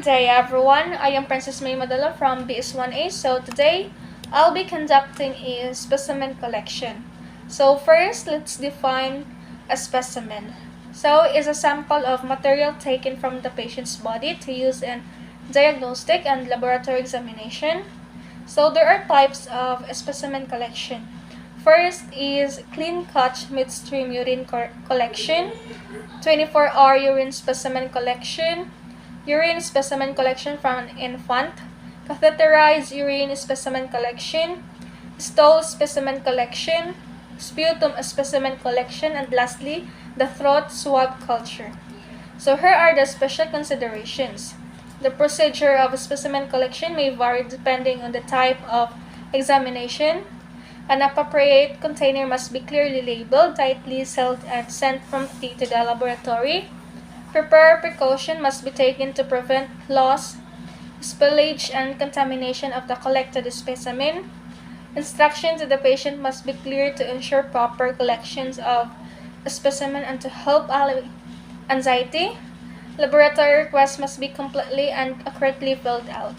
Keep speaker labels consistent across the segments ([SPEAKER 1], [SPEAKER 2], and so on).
[SPEAKER 1] Good day everyone, I am Princess May Madala from BS1A. So today, I'll be conducting a specimen collection. So first, let's define a specimen. So it's a sample of material taken from the patient's body to use in diagnostic and laboratory examination. So there are types of specimen collection. First is clean cut midstream urine collection, 24-hour urine specimen collection, urine specimen collection from an infant, catheterized urine specimen collection, stool specimen collection, sputum specimen collection, and lastly, the throat swab culture. So here are the special considerations. The procedure of specimen collection may vary depending on the type of examination. An appropriate container must be clearly labeled, tightly sealed, and sent promptly to the laboratory. Proper precaution must be taken to prevent loss, spillage, and contamination of the collected specimen. Instruction to the patient must be clear to ensure proper collections of a specimen and to help alleviate anxiety. Laboratory requests must be completely and accurately filled out.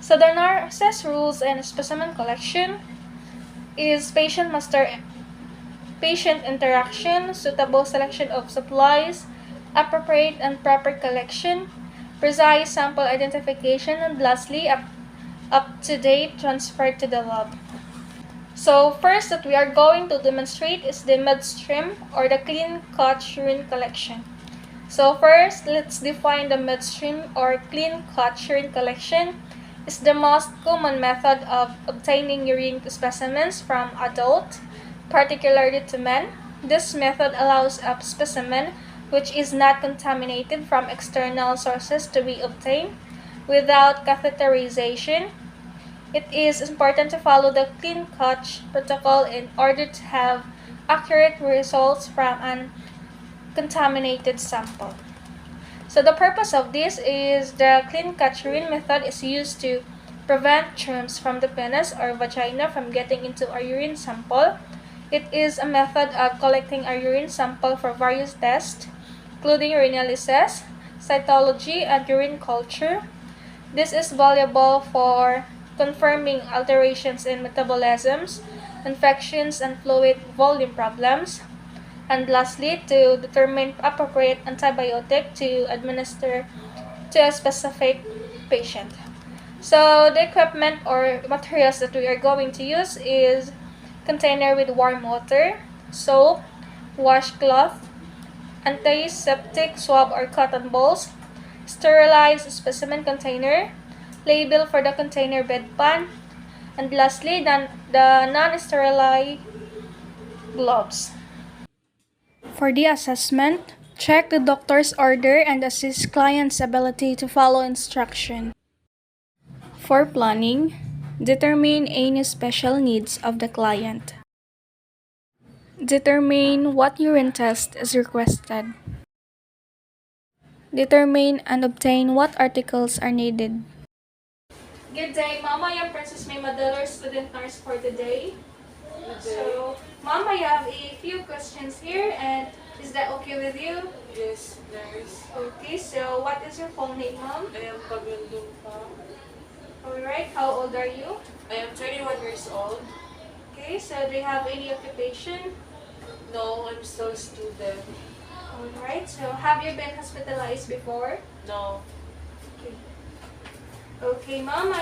[SPEAKER 1] So the nurses' rules in specimen collection is patient interaction, suitable selection of supplies, appropriate and proper collection, precise sample identification, and lastly, up-to-date transfer to the lab. So first that we are going to demonstrate is the midstream or the clean cut urine collection. So first, let's define the midstream or clean cut urine collection. It's the most common method of obtaining urine specimens from adults, particularly to men. This method allows a specimen which is not contaminated from external sources to be obtained without catheterization. It is important to follow the clean cut protocol in order to have accurate results from an contaminated sample. So the purpose of this is the clean cut urine method is used to prevent germs from the penis or vagina from getting into our urine sample. It is a method of collecting our urine sample for various tests, including urinalysis, cytology, and urine culture. This is valuable for confirming alterations in metabolisms, infections, and fluid volume problems. And lastly, to determine appropriate antibiotic to administer to a specific patient. So the equipment or materials that we are going to use is container with warm water, soap, washcloth, antiseptic swab or cotton balls, sterilized specimen container, label for the container bedpan, and lastly, the non-sterilized gloves. For the assessment, check the doctor's order and assess client's ability to follow instruction. For planning, determine any special needs of the client. Determine what urine test is requested. Determine and obtain what articles are needed. Good day, Mama. I am Princess May Madala, student nurse for today. So, Mama, I have a few questions here, and is that okay with you?
[SPEAKER 2] Yes, nurse.
[SPEAKER 1] Okay, so what is your full name, Mom?
[SPEAKER 2] I am Pagundong Pa.
[SPEAKER 1] Alright, how old are you?
[SPEAKER 2] I am 21 years old.
[SPEAKER 1] Okay, so do you have any occupation?
[SPEAKER 2] No, I'm still a student.
[SPEAKER 1] Alright, so have you been hospitalized before?
[SPEAKER 2] No.
[SPEAKER 1] Okay, Mom,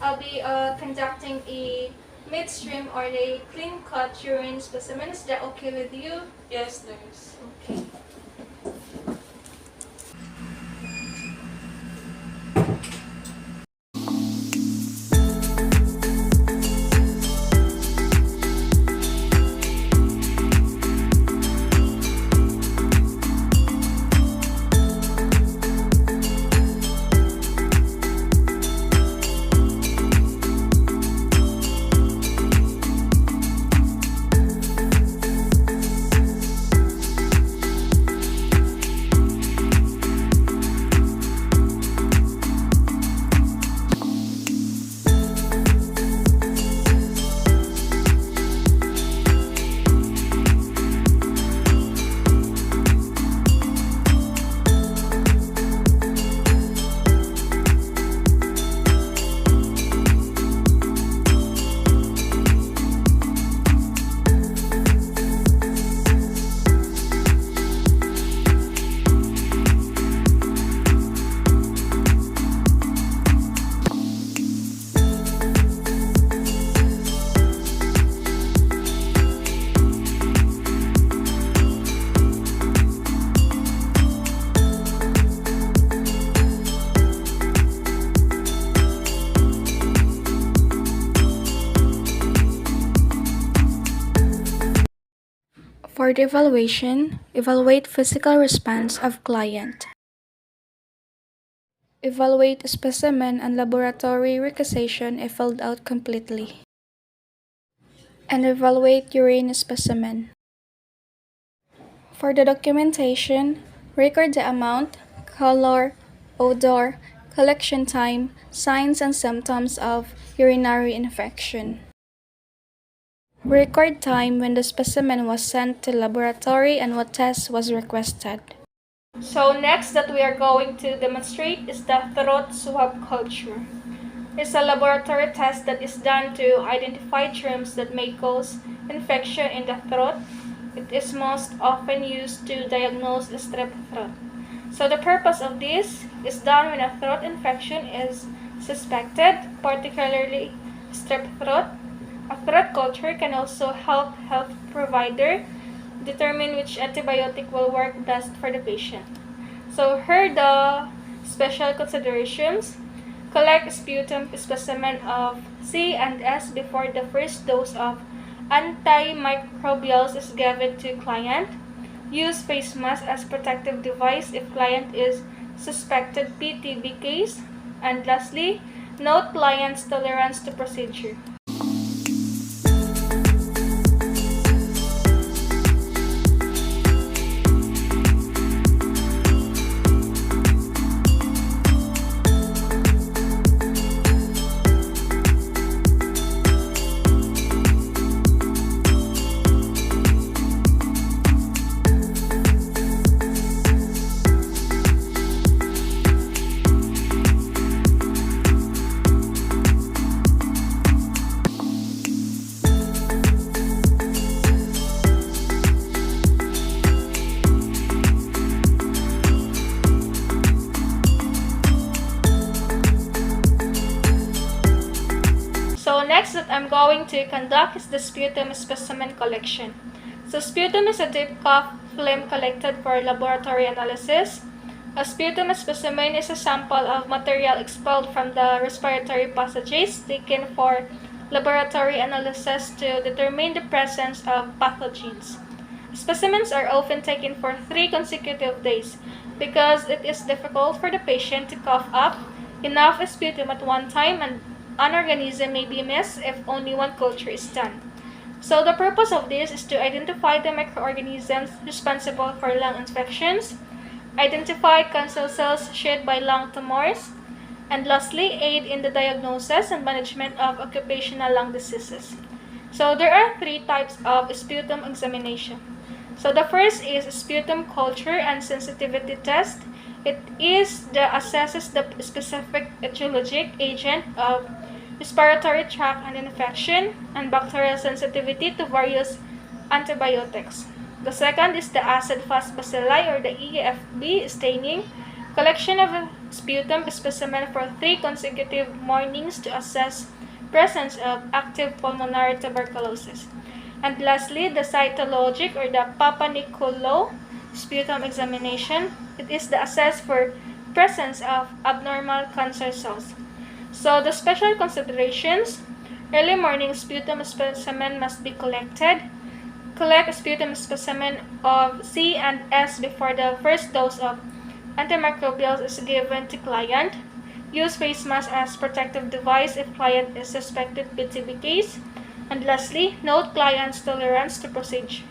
[SPEAKER 1] I'll be conducting a midstream or a clean cut urine specimen. Is that okay with you?
[SPEAKER 2] Yes, nurse.
[SPEAKER 1] Okay. For the evaluation, evaluate physical response of client. Evaluate specimen and laboratory requisition if filled out completely. And evaluate urine specimen. For the documentation, record the amount, color, odor, collection time, signs and symptoms of urinary infection. Record time when the specimen was sent to laboratory and what test was requested. So next that we are going to demonstrate is the throat swab culture. It's a laboratory test that is done to identify germs that may cause infection in the throat. It is most often used to diagnose strep throat. So the purpose of this is done when a throat infection is suspected, particularly strep throat. A throat culture can also help health provider determine which antibiotic will work best for the patient. So here the special considerations. Collect sputum specimen of C and S before the first dose of antimicrobials is given to client. Use face mask as protective device if client is suspected PTB case. And lastly, note client's tolerance to procedure. So next that I'm going to conduct is the sputum specimen collection. So sputum is a deep cough phlegm collected for laboratory analysis. A sputum specimen is a sample of material expelled from the respiratory passages taken for laboratory analysis to determine the presence of pathogens. Specimens are often taken for 3 consecutive days because it is difficult for the patient to cough up enough sputum at one time, and an organism may be missed if only one culture is done. So the purpose of this is to identify the microorganisms responsible for lung infections, identify cancer cells shed by lung tumors, and lastly, aid in the diagnosis and management of occupational lung diseases. So there are 3 types of sputum examination. So the first is sputum culture and sensitivity test. It assesses the specific etiologic agent of respiratory tract and infection and bacterial sensitivity to various antibiotics. The second is the acid-fast bacilli or the EFB staining, collection of a sputum specimen for 3 consecutive mornings to assess presence of active pulmonary tuberculosis. And lastly, the cytologic or the Papa-Nicolau sputum examination. It is the assess for presence of abnormal cancer cells. So the special considerations: early morning sputum specimen must be collected. Collect a sputum specimen of C and S before the first dose of antimicrobials is given to client. Use face mask as protective device if client is suspected PTB case. And lastly, note client's tolerance to procedure.